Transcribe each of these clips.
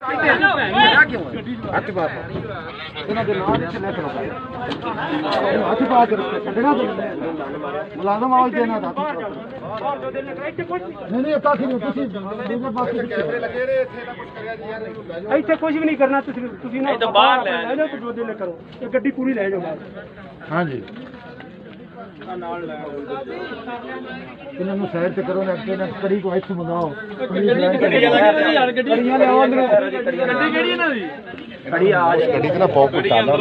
हथ पा छड़ना मुलाजम आओ देना था ਇੱਥੇ ਕੁਝ ਵੀ ਨਹੀਂ ਕਰਨਾ ਤੁਸੀਂ ਨਾ ਬਾਹਰ ਲੈ ਜਾਓ ਤੇ ਜੋ ਦਿਲ ਕਰੋ ਇਹ ਗੱਡੀ ਪੂਰੀ ਲੈ ਜਾਓ ਬਾਹਰ ਹਾਂਜੀ ਇਹਨਾਂ ਨੂੰ ਸਾਈਡ ਤੇ ਕਰੋ ਨਾ ਕਿ ਕੜੀ ਕੋ ਇੱਥੇ ਮੰਗਾਓ ਗੱਡੀ ਕਿਹੜੀ ਇਹਨਾਂ ਦੀ ਕੜੀ ਆਜ ਗੱਡੀ ਤੇ ਨਾ ਬਹੁਤ ਪਛਾਣ ਲਾ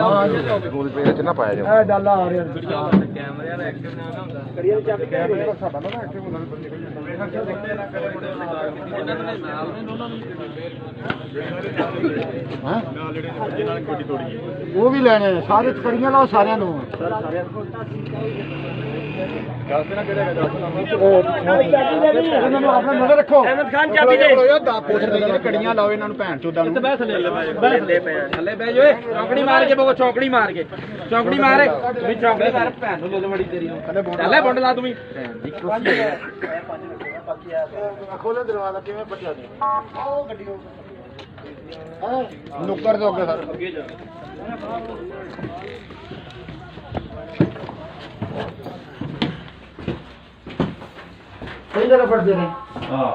ਹਾਂ ਗੋਲ ਪੇ ਚ ਨਾ ਪਾਇਆ ਜਾ ਇਹ ਡਾਲਾ ਆ ਰਿਹਾ ਕੈਮਰੇ ਵਾਲਾ ਐਕਟਿਵ ਨਾ ਹੁੰਦਾ ਕੜੀਆਂ ਚੱਕ ਕੈਮਰੇ ਸਾਡਾ ਨਾ ਐਕਟਿਵ ਹੁੰਦਾ ਹਾਂ ਨਾਲ ਜਿਹੜੇ ਨਾਲ ਗੱਡੀ ਤੋੜੀ ਉਹ ਵੀ ਲੈਣੇ ਸਾਰੇ ਕੜੀਆਂ ਲਾਓ ਸਾਰਿਆਂ ਨੂੰ ਇਹਨਾਂ ਨੂੰ ਆਪਣਾ ਨਜ਼ਰ ਰੱਖੋ ਅਹਿਮਦ ਖਾਨ ਚਾਬੀ ਦੇ ਕੜੀਆਂ ਲਾਓ ਇਹਨਾਂ ਨੂੰ ਭੈਣ ਚੋਦਾਂ ਨੂੰ ਥੱਲੇ ਬਹਿ ਜਾਓ ਚੌਂਕੜੀ ਮਾਰ ਕੇ ਬਗੋ ਚੌਂਕੜੀ ਮਾਰ ਕੇ ਚੌਂਕੜੀ ਮਾਰ ਵੀ ਚੌਂਕੜੀ ਮਾਰ ਭੈਣ ਨੂੰ ਲੋੜ ਬੜੀ ਤੇਰੀ ਨੂੰ ਥੱਲੇ ਬੁੰਡ ਲਾ ਤੂੰ ਵੀ ਖੋਲੇ ਦਰਵਾਜ਼ਾ ਕਿਵੇਂ ਪੱਟਿਆ ਦੇ ਉਹ ਗੱਡੀ ਨੁੱਕਰ ਦੇ ਅੱਗੇ ਸਰ ਅੱਗੇ ਜਾ ਸਹੀ ਜਗ੍ਹਾ ਫੜਦੇ ਨੇ ਹਾਂ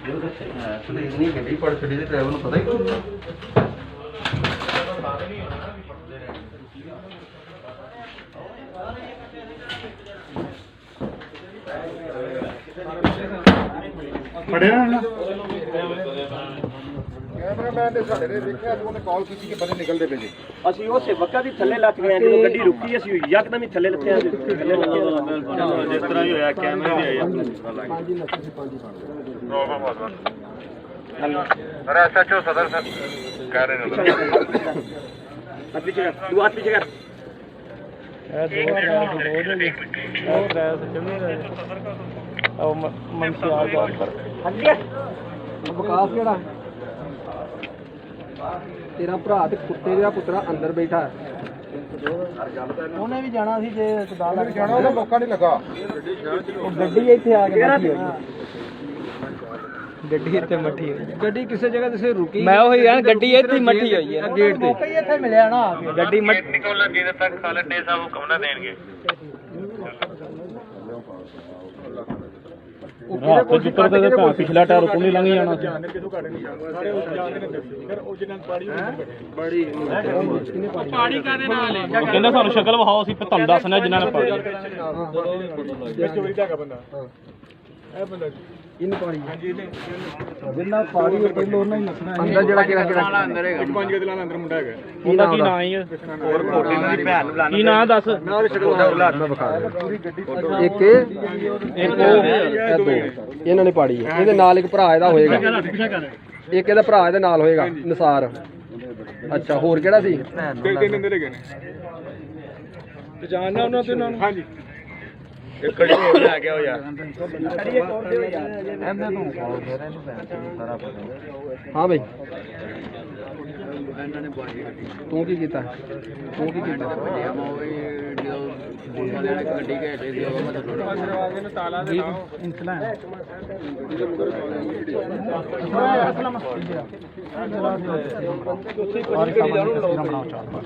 ਇਹ ਤਾਂ ਸਹੀ ਹੈ ਅਸਲ ਇਤਨੀ ਗੱਡੀ ਪੜ ਛੱਡੀ ਤੇ ਡਰਾਈਵਰ ਨੂੰ ਪਤਾ ਹੀ ਕੋਈ ਨਹੀਂ ਪੜੇ ਨਾ ਕੈਮਰਾਮੈਨ ਨੇ ਸਾਡੇ ਨੇ ਦੇਖਿਆ ਤੇ ਉਹਨੇ ਕਾਲ ਕੀਤੀ ਕਿ ਬੰਦੇ ਨਿਕਲਦੇ ਪਏ ਜੀ ਅਸੀਂ ਉਸੇ ਵਕਤ ਹੀ ਥੱਲੇ ਲੱਗ ਗਏ ਜਦੋਂ ਗੱਡੀ ਰੁਕੀ ਅਸੀਂ ਯਕਦਮ ਹੀ ਥੱਲੇ ਲੱਥੇ ਥੱਲੇ ਲੱਗੇ ਜਿਸ ਤਰ੍ਹਾਂ ਹੀ ਹੋਇਆ ਕੈਮਰੇ ਵੀ ਆਏ ਸਰ ਐਸਐਚਓ ਸਦਰ ਸਰ ਕਹਿ ਰਹੇ ਨੇ ਹੱਥ ਪਿੱਛੇ ਕਰ ਤੂੰ ਹੱਥ ਪਿੱਛੇ ਕਰ ਵਿਕਾਸ ਕਿਹੜਾ ਤੇਰਾ ਭਰਾ ਤੇ ਕੁੱਤੇ ਦਾ ਪੁੱਤਰਾ ਅੰਦਰ ਬੈਠਾ ਉਹਨੇ ਵੀ ਜਾਣਾ ਸੀ ਜੇ ਸਦਾਲ ਲੱਗ ਜਾਣਾ ਉਹਦਾ ਮੌਕਾ ਨਹੀਂ ਲੱਗਾ ਉਹ ਗੱਡੀ ਇੱਥੇ ਆ ਕੇ ਬੈਠੀ ਹੋਈ ਗੱਡੀ ਇੱਥੇ ਮੱਠੀ ਹੋਈ ਗੱਡੀ ਕਿਸੇ ਜਗ੍ਹਾ ਤੇ ਰੁਕੀ ਮੈਂ ਉਹੀ ਯਾਰ ਗੱਡੀ ਇੱਥੇ ਮੱਠੀ ਹੋਈ ਹੈ ਗੇਟ ਤੇ ਮੌਕਾ ਹੀ ਇੱਥੇ ਮਿਲਿਆ ਨਾ ਆ ਕੇ ਗੱਡੀ ਨਿਕਲ ਲੱਗੇ ਤੇ ਤੱਕ ਖਾਲਦ ਡੇ ਸਾਹਿਬ ਹੁਕਮ ਨਾ ਦੇਣਗੇ ਪਿਛਲਾ ਟਾਇਰ ਕੋਲ ਲੰਘ ਜਾਣਾ ਪਾਣੀ ਕਾਦੇ ਨਾਲ ਕਹਿੰਦਾ ਸਾਨੂੰ ਸ਼ਕਲ ਵਿਖਾਓ ਅਸੀਂ ਤੁਹਾਨੂੰ ਦੱਸਣਾ ਜਿਨ੍ਹਾਂ ਨੇ ਪਾਣੀ ਚੋਰੀ ਦਾ ਬੰਦਾ ਇਹ ਬੰਦਾ ਇਹਨੂੰ ਪਾਣੀ ਜਿੰਨਾ ਪਾਣੀ ਉਹ ਪਹਿਲਾਂ ਉਹਨਾਂ ਹੀ ਨਸਣਾ ਅੰਦਰ ਜਿਹੜਾ ਕਿਹੜਾ ਅੰਦਰ ਹੈਗਾ ਪੰਜ ਗਦਲਾਂ ਅੰਦਰ ਮੁੰਡਾ ਹੈਗਾ ਉਹਦਾ ਕੀ ਨਾਂ ਹੈ ਹੋਰ ਕੋਟੀ ਇਹਨਾਂ ਦੀ ਭੈਣ ਨੂੰ ਲਾਣਾ ਕੀ ਨਾਂ ਦੱਸ ਇੱਕ ਇਹਨਾਂ ਨੇ ਪਾੜੀ ਹੈ ਇਹਦੇ ਨਾਲ ਇੱਕ ਭਰਾ ਇਹਦਾ ਹੋਏਗਾ ਇੱਕ ਇਹਦਾ ਭਰਾ ਇਹਦੇ ਨਾਲ ਹੋਏਗਾ ਨਿਸਾਰ ਅੱਛਾ ਹੋਰ ਕਿਹੜਾ ਸੀ ਤਿੰਨ ਅੰਦਰ ਹੈਗੇ ਨੇ ਪਛਾਣਨਾ ਉਹਨਾਂ ਤੇ ਉਹਨਾਂ ਨੂੰ ਹਾਂਜੀ ਇੱਕ ਖੜੀ ਹੋ ਲੈ ਕੇ ਆਓ ਯਾਰ ਹਾਂ ਬਈ ਤੂੰ ਕੀ ਕੀਤਾ ਤੂੰ ਕੀ ਕੀਤਾ ਗੱਡੀ ਘੇਟੇ ਦੀ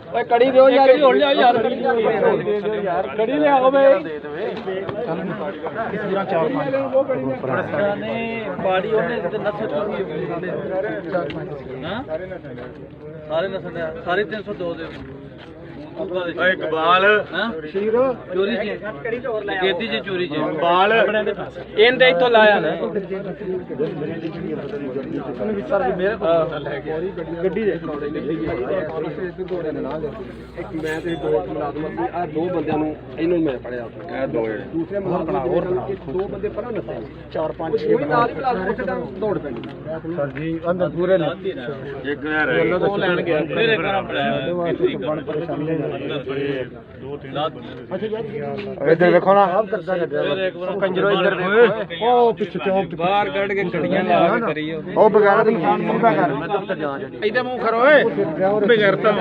ਓਏ ਕੜੀ ਦਿਓ ਯਾਰ ਹੁਣ ਲਿਆਓ ਯਾਰ ਕੜੀ ਲਿਆਓ ਬਈ ਪੂਰਾ 4-5 ਨੇ ਬਾੜੀ ਉਹਨੇ ਤੇ ਨਸਲ ਹਾਂ ਸਾਰੇ ਨਸਲ ਸਾਰੇ 302 ਦੇ ਓਏ ਇਕਬਾਲ ਸ਼ੀਰ ਚੋਰੀ ਚ ਗੇਤੀ ਚ ਚੋਰੀ ਚ ਇਕਬਾਲ ਇਹਦੇ ਇੱਥੋਂ ਲਾਇਆ ਨਾ ਗੱਡੀ ਦੇ ਮੈਂ ਤੇ ਦੋ ਮੁਲਾਜ਼ਮ ਸੀ ਆ ਦੋ ਬੰਦਿਆਂ ਨੂੰ ਇਹਨੂੰ ਮੈਂ ਫੜਿਆ ਇਹ ਦੋ ਦੂਸਰੇ ਮੁਲਾਜ਼ਮ ਦੋ ਬੰਦੇ ਪਰਾਂ ਨੱਸੇ 4-5-6 ਨਾਲ ਹੀ ਮੁਲਾਜ਼ਮ ਦੌੜ ਪੈਂਦੀ ਸਰ ਜੀ ਅੰਦਰ ਪੂਰੇ ਇੱਕ ਨੇ ਰਹਿ ਉਹ ਲੈਣ ਗਿਆ ਫਿਰ ਇੱਕ ਵਾਰ ਬਣ ਪਰੇਸ਼ਾਨੀ ਇੱਧਰ ਵੇਖੋ ਨਾ ਆਪ ਕਰਦਾ ਲੱਗਿਆ ਕੰਜਰੋ ਇੱਧਰ ਵੇਖੋ ਉਹ ਪਿੱਛੇ ਚੌਂਕ ਬਾਹਰ ਕੱਢ ਕੇ ਕੜੀਆਂ ਲਿਆ ਕੇ ਕਰੀ ਉਹ ਬਗੈਰ ਤੇ ਇਨਸਾਨ ਮੁੰਡਾ ਕਰ ਮੈਂ ਦਫ਼ਤਰ ਜਾ ਇੱਧਰ ਮੂੰਹ ਕਰੋ ਓਏ ਬਗੈਰਤਾ